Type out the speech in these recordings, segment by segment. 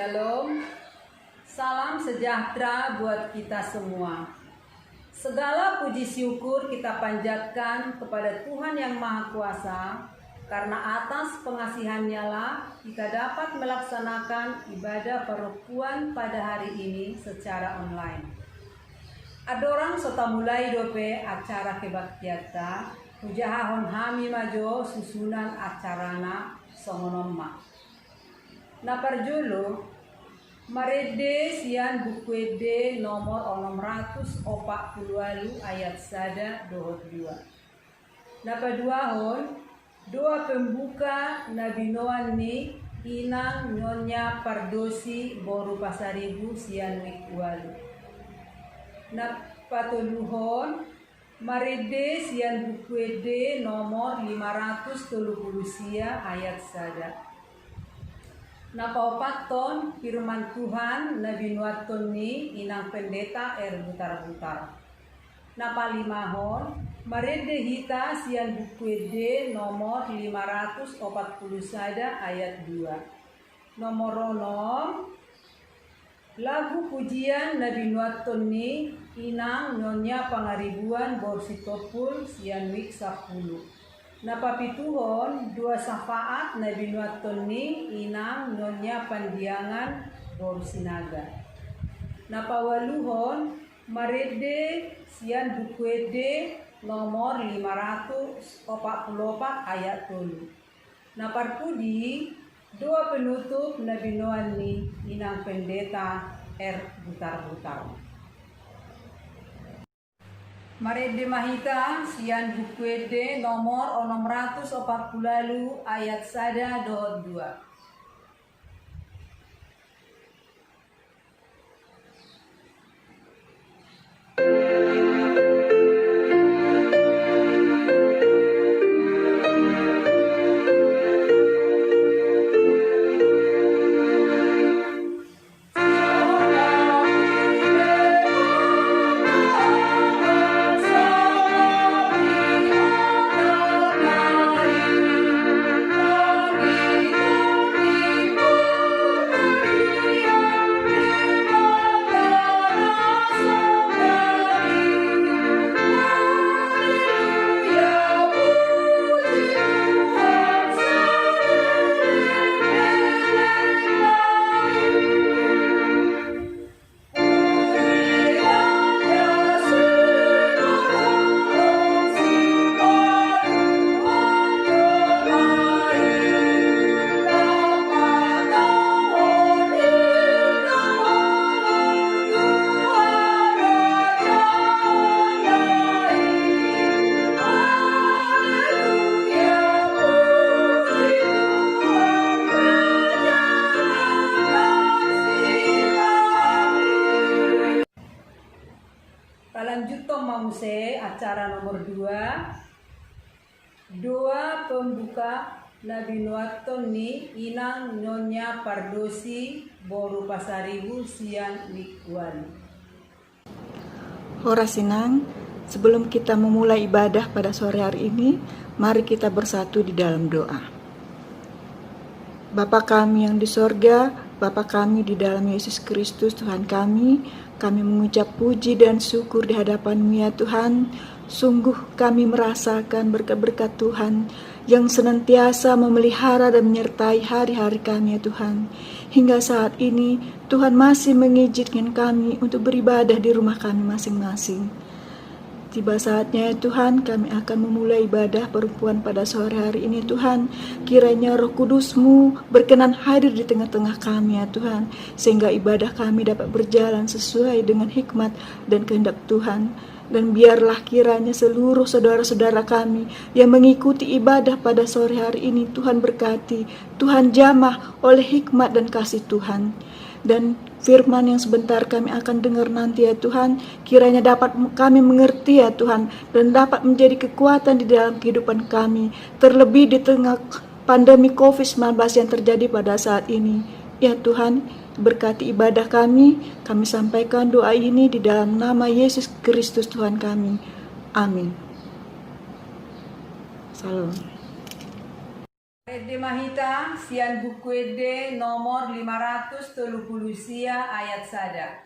Shalom, salam sejahtera buat kita semua. Segala puji syukur kita panjatkan kepada Tuhan yang Maha Kuasa, karena atas pengasihan-Nya lah kita dapat melaksanakan ibadah perukuan pada hari ini secara online. Adorang serta mulai dope acara kebaktiata, hujahahon hami majo susunan acarana songonomma. Naparjolo, marede sian bukwede nomor 640 ayat sada dohot 2. Napaduahon, doa pembuka Nabi Noah ni inang nyonya pardosi boru pasaribu sian wikwalu. Napatuluhon, marede sian bukwede nomor 530 sia ayat sada. Napaopakton firman Tuhan Nabi Nuaton ni inang pendeta butar-butar. Napalimahon marede hita sian bukwede nomor 540 sada ayat 2. Nomor 6 lagu pujian Nabi Nuaton ni inang nyonya pangaribuan borsitopul sian wik 10. Napapituhon dua syafaat Nabi Nuaton ni inang nyonya pandiangan borsinaga. Napawaluhon marede sian bukwede nomor 544 ayat 3. Naparpudi doa penutup Nabi Noah ni inang pendeta butar-butar. Marede mahita sian bukwede nomor 640 ayat sada dohot 2. Lanjuto mamuse acara nomor 2. Doa pembuka Nabi Nuaton ni inang nyonya pardosi boru pasaribu sian wikwan. Hora sinang, sebelum kita memulai ibadah pada sore hari ini, mari kita bersatu di dalam doa. Bapa kami yang di sorga, Bapa kami di dalam Yesus Kristus Tuhan kami mengucap puji dan syukur di hadapan-Mu ya Tuhan. Sungguh kami merasakan berkat-berkat Tuhan yang senantiasa memelihara dan menyertai hari-hari kami ya Tuhan. Hingga saat ini Tuhan masih mengizinkan kami untuk beribadah di rumah kami masing-masing. Tiba saatnya ya Tuhan, kami akan memulai ibadah perempuan pada sore hari ini Tuhan. Kiranya Roh Kudus-Mu berkenan hadir di tengah-tengah kami ya Tuhan, sehingga ibadah kami dapat berjalan sesuai dengan hikmat dan kehendak Tuhan. Dan biarlah kiranya seluruh saudara-saudara kami yang mengikuti ibadah pada sore hari ini Tuhan berkati, Tuhan jamah oleh hikmat dan kasih Tuhan. Dan firman yang sebentar kami akan dengar nanti ya Tuhan, kiranya dapat kami mengerti ya Tuhan, dan dapat menjadi kekuatan di dalam kehidupan kami, terlebih di tengah pandemi COVID-19 yang terjadi pada saat ini. Ya Tuhan, berkati ibadah kami sampaikan doa ini di dalam nama Yesus Kristus Tuhan kami. Amin. Salam. Ede Mahita, sian buku Ede nomor 530 sia ayat sada.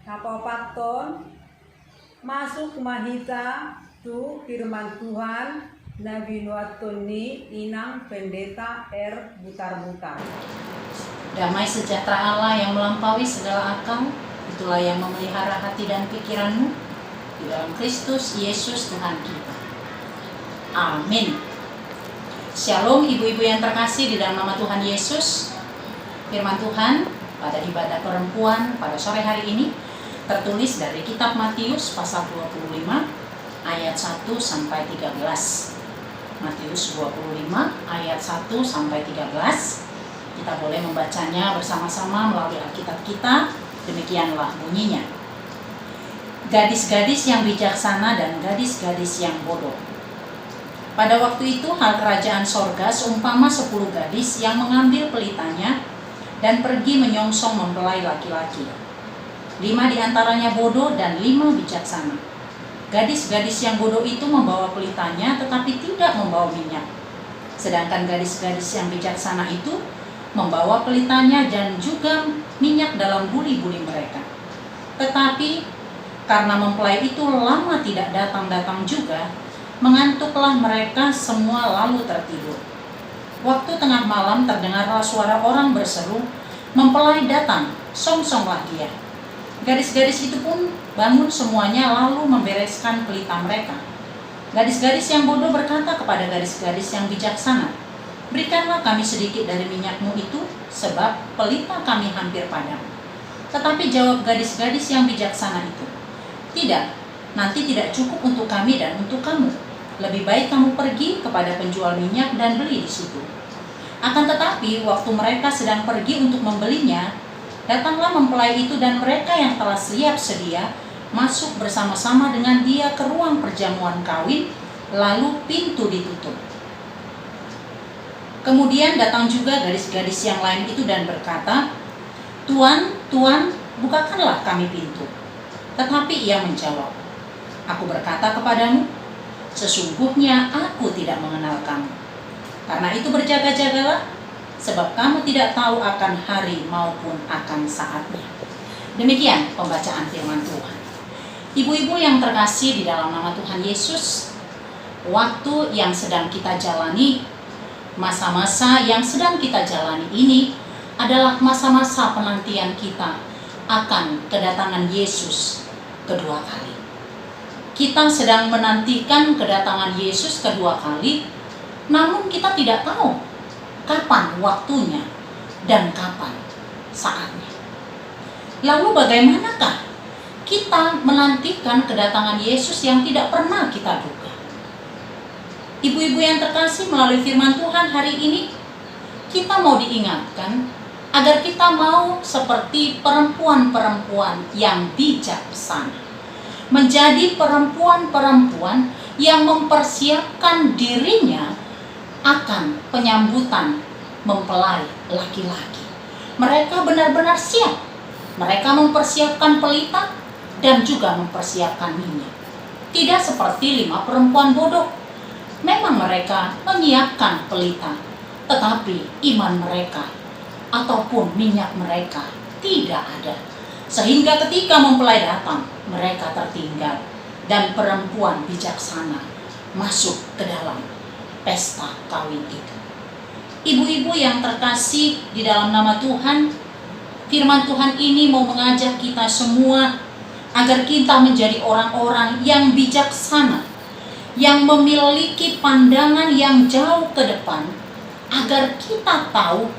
Kapopaton masuk Mahita tu firman Tuhan Nabi Nuatuni inang pendeta butar-butar. Damai sejahtera Allah yang melampaui segala akal, itulah yang memelihara hati dan pikiranmu di dalam Kristus Yesus Tuhan kita. Amin. Shalom ibu-ibu yang terkasih di dalam nama Tuhan Yesus. Firman Tuhan pada ibadah perempuan pada sore hari ini tertulis dari kitab Matius pasal 25 ayat 1 sampai 13. Matius 25 ayat 1 sampai 13. Kita boleh membacanya bersama-sama melalui Alkitab kita. Demikianlah bunyinya. Gadis-gadis yang bijaksana dan gadis-gadis yang bodoh. Pada waktu itu hal kerajaan sorga seumpama 10 gadis yang mengambil pelitanya dan pergi menyongsong mempelai laki-laki. 5 diantaranya bodoh dan 5 bijaksana. Gadis-gadis yang bodoh itu membawa pelitanya tetapi tidak membawa minyak. Sedangkan gadis-gadis yang bijaksana itu membawa pelitanya dan juga minyak dalam buli-buli mereka. Tetapi karena mempelai itu lama tidak datang-datang juga, mengantuklah mereka semua lalu tertidur. Waktu tengah malam terdengarlah suara orang berseru, "Mempelai datang, songsonglah dia." Gadis-gadis itu pun bangun semuanya lalu membereskan pelita mereka. Gadis-gadis yang bodoh berkata kepada gadis-gadis yang bijaksana, "Berikanlah kami sedikit dari minyakmu itu, sebab pelita kami hampir padam." Tetapi jawab gadis-gadis yang bijaksana itu, "Tidak, nanti tidak cukup untuk kami dan untuk kamu. Lebih baik kamu pergi kepada penjual minyak dan beli di situ." Akan tetapi waktu mereka sedang pergi untuk membelinya, datanglah mempelai itu dan mereka yang telah siap sedia masuk bersama-sama dengan dia ke ruang perjamuan kawin, lalu pintu ditutup. Kemudian datang juga gadis-gadis yang lain itu dan berkata, "Tuan, Tuan, bukakanlah kami pintu." Tetapi ia menjawab, "Aku berkata kepadamu, sesungguhnya aku tidak mengenal kamu. Karena itu berjaga-jagalah, sebab kamu tidak tahu akan hari maupun akan saatnya." Demikian pembacaan firman Tuhan. Ibu-ibu yang terkasih di dalam nama Tuhan Yesus, waktu yang sedang kita jalani, masa-masa yang sedang kita jalani ini adalah masa-masa penantian kita akan kedatangan Yesus kedua kali. Kita sedang menantikan kedatangan Yesus kedua kali, namun kita tidak tahu kapan waktunya dan kapan saatnya. Lalu bagaimanakah kita menantikan kedatangan Yesus yang tidak pernah kita duga? Ibu-ibu yang terkasih, melalui firman Tuhan hari ini kita mau diingatkan agar kita mau seperti perempuan-perempuan yang bijaksana, menjadi perempuan-perempuan yang mempersiapkan dirinya akan penyambutan mempelai laki-laki. Mereka benar-benar siap. Mereka mempersiapkan pelita dan juga mempersiapkan minyak. Tidak seperti 5 perempuan bodoh. Memang mereka menyiapkan pelita, tetapi iman mereka ataupun minyak mereka tidak ada. Sehingga ketika mempelai datang, mereka tertinggal dan perempuan bijaksana masuk ke dalam pesta kawin itu. Ibu-ibu yang terkasih di dalam nama Tuhan, firman Tuhan ini mau mengajak kita semua agar kita menjadi orang-orang yang bijaksana, yang memiliki pandangan yang jauh ke depan, agar kita tahu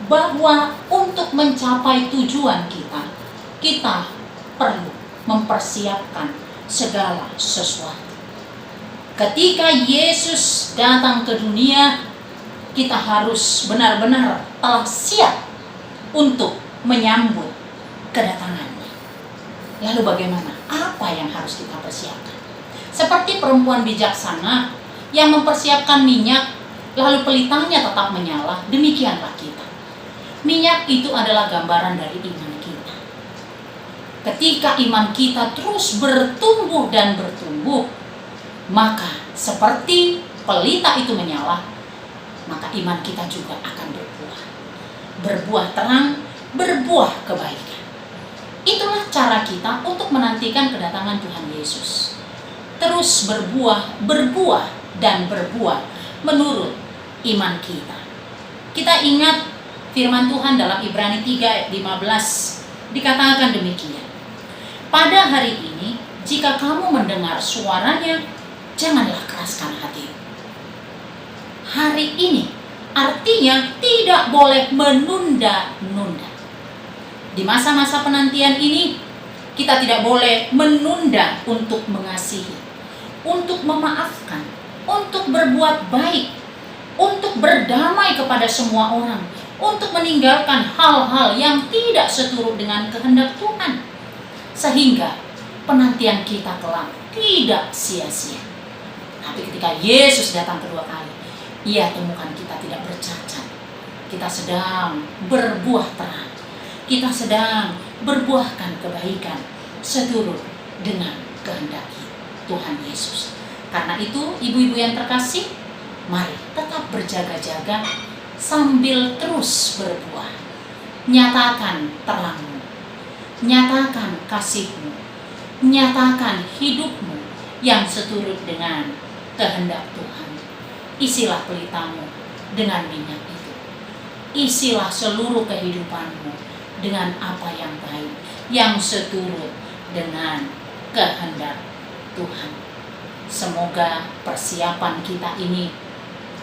bahwa untuk mencapai tujuan kita, kita perlu mempersiapkan segala sesuatu. Ketika Yesus datang ke dunia, kita harus benar-benar telah siap untuk menyambut kedatangannya. Lalu bagaimana? Apa yang harus kita persiapkan? Seperti perempuan bijaksana yang mempersiapkan minyak, lalu pelitanya tetap menyala, demikianlah kita. Minyak itu adalah gambaran dari iman kita. Ketika iman kita terus bertumbuh dan bertumbuh, maka seperti pelita itu menyala, maka iman kita juga akan berbuah. Berbuah terang, berbuah kebaikan. Itulah cara kita untuk menantikan kedatangan Tuhan Yesus. Terus berbuah dan berbuah menurut iman kita. Kita ingat firman Tuhan dalam Ibrani 3 ayat 15 dikatakan demikian. Pada hari ini, jika kamu mendengar suaranya, janganlah keraskan hatimu. Hari ini artinya tidak boleh menunda-nunda. Di masa-masa penantian ini, kita tidak boleh menunda untuk mengasihi, untuk memaafkan, untuk berbuat baik, untuk berdamai kepada semua orang, untuk meninggalkan hal-hal yang tidak seturut dengan kehendak Tuhan, sehingga penantian kita kelak tidak sia-sia. Tapi ketika Yesus datang kedua kali, Ia temukan kita tidak bercacat. Kita sedang berbuah terang, kita sedang berbuahkan kebaikan seturut dengan kehendak Tuhan Yesus. Karena itu, ibu-ibu yang terkasih, mari tetap berjaga-jaga sambil terus berbuah. Nyatakan terangmu, nyatakan kasihmu, nyatakan hidupmu yang seturut dengan kehendak Tuhan. Isilah pelitamu dengan minyak itu. Isilah seluruh kehidupanmu dengan apa yang baik, yang seturut dengan kehendak Tuhan. Semoga persiapan kita ini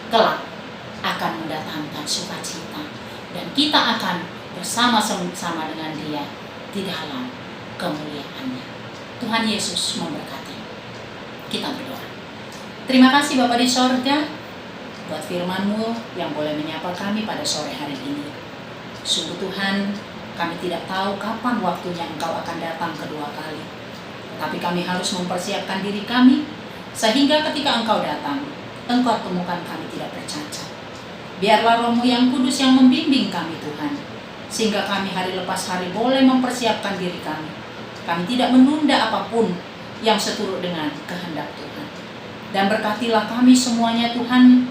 kelak akan mendatangkan sukacita, dan kita akan bersama-sama dengan Dia di dalam kemuliaannya. Tuhan Yesus memberkati. Kita berdoa. Terima kasih Bapa di sorga, buat firman-Mu yang boleh menyapa kami pada sore hari ini. Sungguh Tuhan, kami tidak tahu kapan waktunya Engkau akan datang kedua kali. Tapi kami harus mempersiapkan diri kami, sehingga ketika Engkau datang, Engkau temukan kami tidak bercacat. Biarlah Roh-Mu yang kudus yang membimbing kami Tuhan, sehingga kami hari lepas hari boleh mempersiapkan diri kami. Kami tidak menunda apapun yang seturut dengan kehendak Tuhan. Dan berkatilah kami semuanya Tuhan,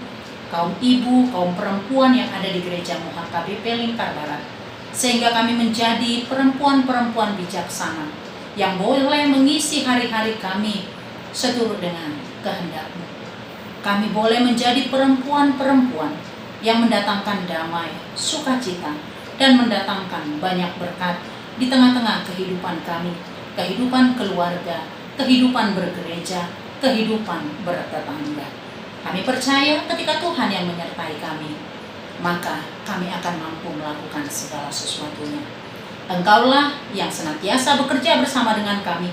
kaum ibu, kaum perempuan yang ada di gereja HKBP Lingkar Barat, sehingga kami menjadi perempuan-perempuan bijaksana yang boleh mengisi hari-hari kami seturut dengan kehendak-Mu. Kami boleh menjadi perempuan-perempuan yang mendatangkan damai, sukacita, dan mendatangkan banyak berkat di tengah-tengah kehidupan kami, kehidupan keluarga, kehidupan bergereja, kehidupan bertetangga. Kami percaya ketika Tuhan yang menyertai kami, maka kami akan mampu melakukan segala sesuatunya. Engkaulah yang senantiasa bekerja bersama dengan kami.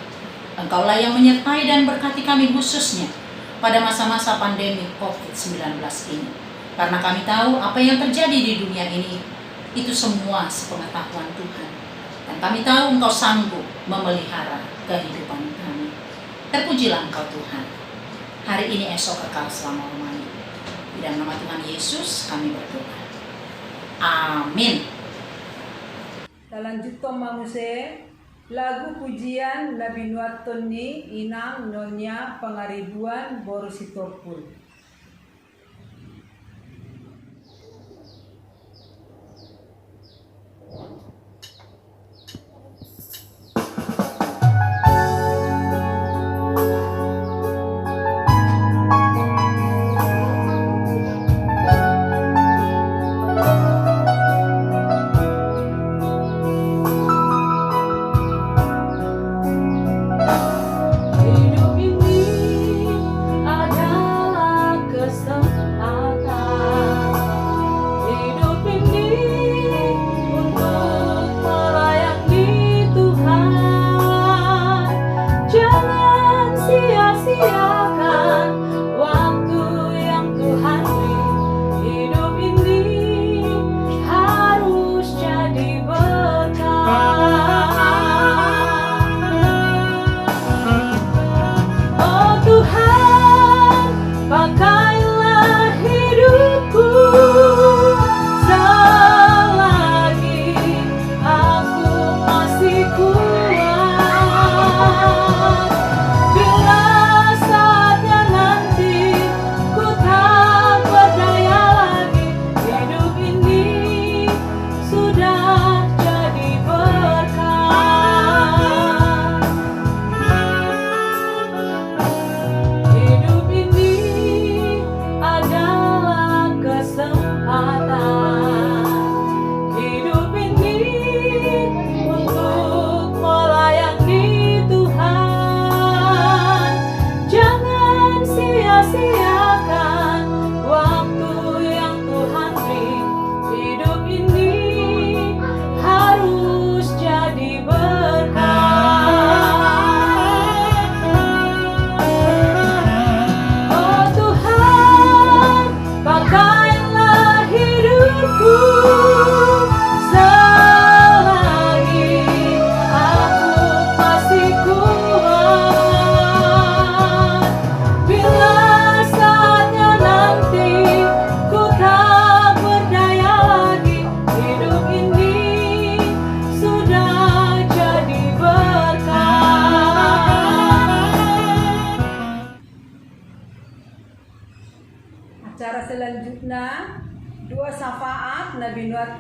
Engkaulah yang menyertai dan berkati kami khususnya pada masa-masa pandemi COVID-19 ini. Karena kami tahu apa yang terjadi di dunia ini, itu semua sepengetahuan Tuhan. Dan kami tahu Engkau sanggup memelihara kehidupan kami. Terpujilah Engkau Tuhan, hari ini, esok, kekal selama-lamanya. Di dalam nama Tuhan Yesus kami berdoa. Amin. Lanjut manguse lagu pujian Nabi Nuatoni Inang Nyonya Pengaribuan Borositopul.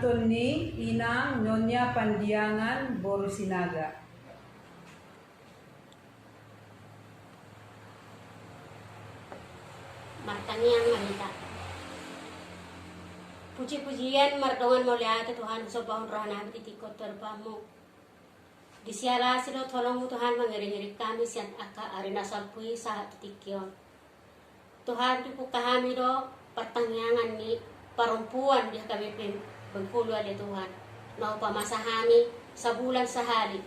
Antoni, Inang, Nyonya Pandiangan, Boru Sinaga. Martaniang Manita. Puji-pujian mardongan mulia Tuhan sobahun roh nabi titikot terpamu. Disiala silo tolongmu Tuhan mengeri-ngeri kami sian aka arena salpui saat titikyon. Tuhan dibuka kami do pertanyaan ni perempuan di kami Bengkulu ada Tuhan. Nau pamasa kami sabulan sehari.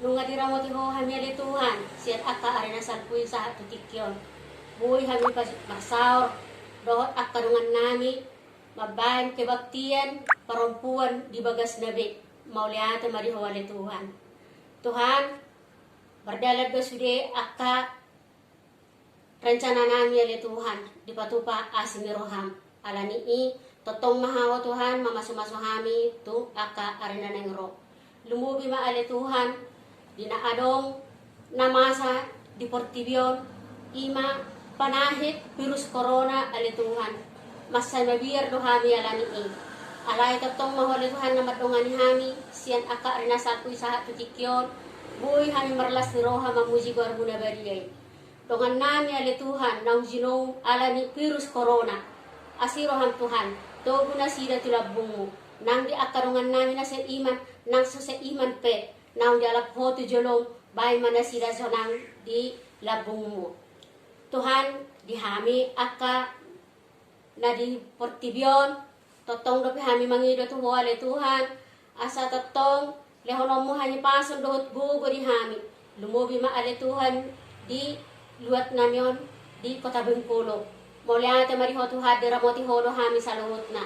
Nunga diramoti ho kami ada Tuhan sian aka arena salpui saat titikyon. Buhay kami masaur dohot akarungan nami mabayan kebaktian perempuan di bagas nabi mauliata marihawale Tuhan. Tuhan berdalat basude akka rencana nami ale Tuhan dipatupa asimi roham alani i totong mahawa Tuhan mamasu-masu kami tu akka arena nengro lumubi ma ale Tuhan dina adong namasa di Portibion ima panahit virus corona ali Tuhan masay mabiyar do kami alani alay tatong mahuli Tuhan na madungani kami siyan aka rin nasapoy sa tutikyon buhay kami marlas ni roha mamuji ko arbuna bariyay dongan nami ali Tuhan nang zinong alani virus corona asiro ham Tuhan togo na sida tulabong mo nang di akarungan namin na sa iman nang sa iman pe nang di alap ho tu jolong bay man na sida so nang di labong mo Tuhan dihami aka na di Portibion totong dopi hami mangido tu wale Tuhan asa totong lehonom mo hani pason dohot bugo di hami lumubi ma ale Tuhan di luat namion di Kota Bengkulu moliate mariho Tuhan deramoti hodo hami sa luhut na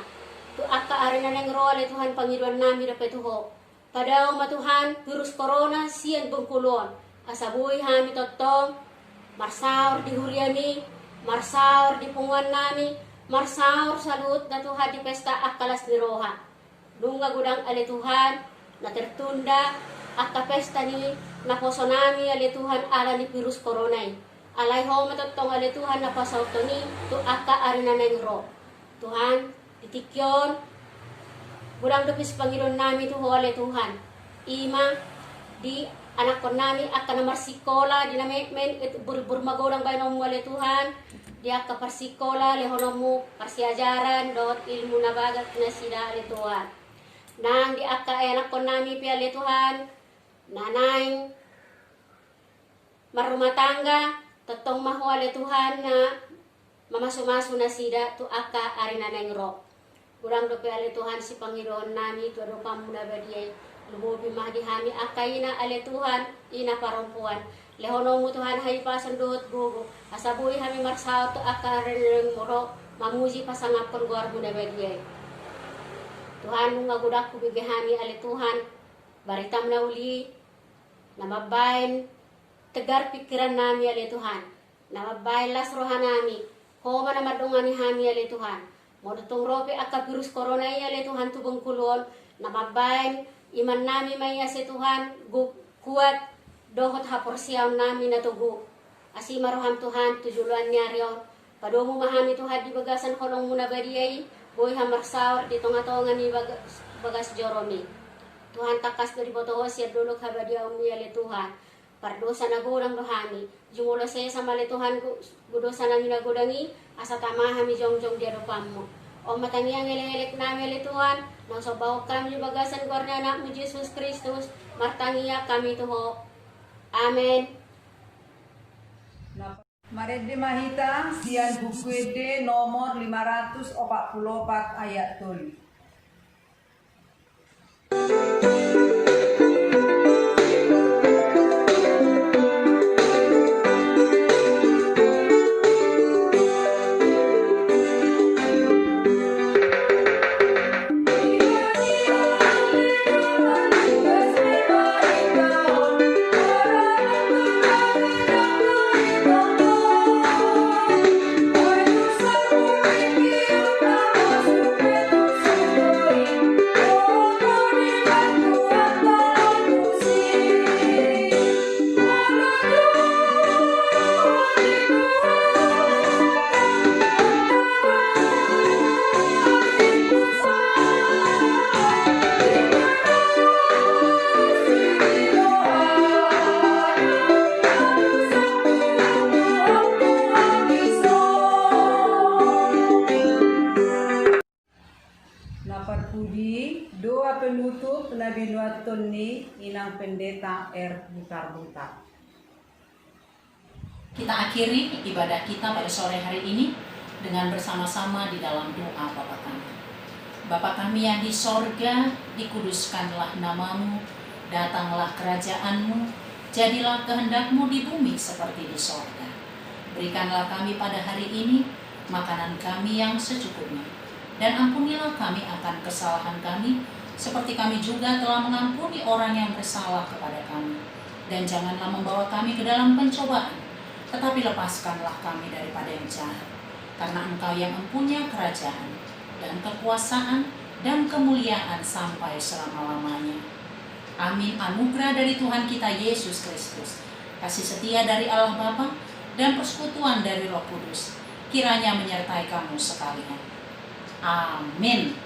tu aka arena neng role Tuhan pangiduan nami dapat tuho padaw matuhan virus corona siyan Bengkuluon asa buhay hami totong marsaur di huriami, marsaur di punguan nami, marsaur salut na Tuhan di pesta akalas ni Roha. Dunga gudang ali Tuhan na tertunda akka pesta ni naposo nami ali Tuhan ala ni virus corona. Alay ho matotong ali Tuhan na pasauto ni tu akka arina nengro. Tuhan ditikyon gudang dupis Panginoon nami tu ho ali Tuhan. Ima di anak ko nami akan namasikola di namin burmagolang bayang wale Tuhan di akka parsikola lehonomu parsiajaran dot ilmu na bagat na sida le Tuhan nang di akka anak ko nami pia le Tuhan nanay marumah tangga totong mahwa le Tuhan na mamasu-masu na sida tu akka arina nengro kurang do pia le Tuhan si Panginoon nami tu do pamuna badiyay lumubi mahdi hami akaina ale Tuhan ina perempuan lehono mu Tuhan hai pasan dohot gugu asabuhi hami marsao to akareng moro mamuji pasangapon guar bunda bagiay Tuhan ngagudak ku bibi hami ale Tuhan baritam na uli namabayin tegar pikiran nami ale Tuhan namabayin las rohan nami homa na madungani hami ale Tuhan modotong rope akka virus corona ale Tuhan tu Bengkuluon namabayin iman nami maya si Tuhan kuat dohot haporsiyaw nami na tugu asima roham Tuhan tujuluan niya riyon padomo mahami Tuhan di bagasan kolong muna bariyay boy hamarsaur di tonga-tonga ni bagas Joromi Tuhan takas dari botoho siya dulog habadiyaw niya le Tuhan pardosa na gulang rohami jumulo siya sa mali Tuhan gudosa na minagudangi asa tamahami jong-jong dia dopam mo o matangiang elek-elek nami le Tuhan nang sobaw kami bagasan guarna anak mo Jesus Kristus martangiya kami tuho amen Marede Mahita sian bukuede nomor 544 ayat tuli butuh Nabi Nuatuni inang pendeta butar-butar. Kita akhiri ibadah kita pada sore hari ini dengan bersama-sama di dalam doa Bapa kami. Bapa kami yang di sorga, dikuduskanlah namamu, datanglah kerajaanmu, jadilah kehendakmu di bumi seperti di sorga. Berikanlah kami pada hari ini makanan kami yang secukupnya, dan ampunilah kami akan kesalahan kami, seperti kami juga telah mengampuni orang yang bersalah kepada kami. Dan janganlah membawa kami ke dalam pencobaan, tetapi lepaskanlah kami daripada yang jahat. Karena Engkau yang mempunyai kerajaan, dan kekuasaan, dan kemuliaan sampai selama-lamanya. Amin. Anugerah dari Tuhan kita Yesus Kristus, kasih setia dari Allah Bapa, dan persekutuan dari Roh Kudus, kiranya menyertai kamu sekalian. Amin.